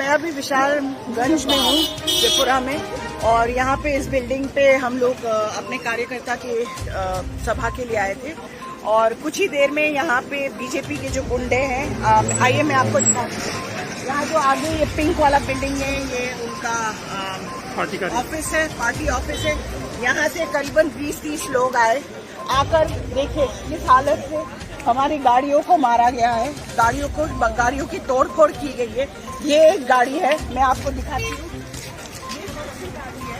मैं अभी विशालगंज में हूँ, त्रिपुरा में, और यहाँ पे इस बिल्डिंग पे हम लोग अपने कार्यकर्ता के सभा के लिए आए थे। और कुछ ही देर में यहाँ पे बीजेपी के जो गुंडे हैं, आइए मैं आपको दिखाती हूँ। यहाँ जो आगे ये पिंक वाला बिल्डिंग है, ये उनका ऑफिस है, पार्टी ऑफिस है। यहाँ से करीबन 20-30 लोग आए, आकर देखिए इस हालत से हमारी गाड़ियों को मारा गया है, गाड़ियों की तोड़फोड़ की गई है। ये एक गाड़ी है, मैं आपको दिखाती हूँ, ये दूसरी गाड़ी है,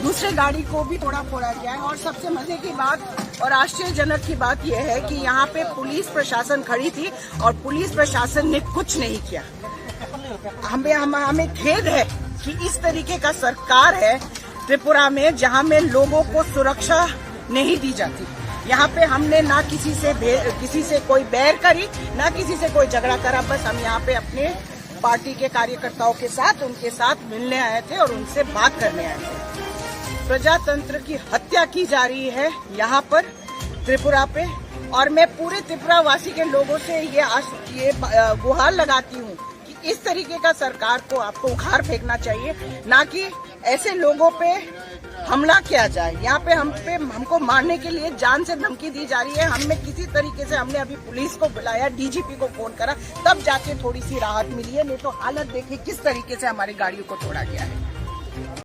दूसरे गाड़ी को भी तोड़ा फोड़ा गया है। और सबसे मजे की बात और आश्चर्यजनक की बात यह है कि यहाँ पे पुलिस प्रशासन खड़ी थी और पुलिस प्रशासन ने कुछ नहीं किया। हमें खेद है कि इस तरीके का सरकार है त्रिपुरा में, जहाँ में लोगों को सुरक्षा नहीं दी जाती। यहाँ पे हमने ना किसी से कोई बैर करी, ना किसी से कोई झगड़ा करा। बस हम यहाँ पे अपने पार्टी के कार्यकर्ताओं के साथ उनके साथ मिलने आए थे और उनसे बात करने आए थे। प्रजातंत्र की हत्या की जा रही है यहाँ पर त्रिपुरा पे, और मैं पूरे त्रिपुरा वासी के लोगों से ये गुहार लगाती हूँ कि इस तरीके का सरकार को आपको उखाड़ फेंकना चाहिए, ना कि ऐसे लोगों पे हमला किया जाए। यहाँ पे हमको मारने के लिए जान से धमकी दी जा रही है। हमने अभी पुलिस को बुलाया, डीजीपी को फोन करा, तब जाके थोड़ी सी राहत मिली है। नहीं तो हालत देखिए किस तरीके से हमारी गाड़ियों को तोड़ा गया है।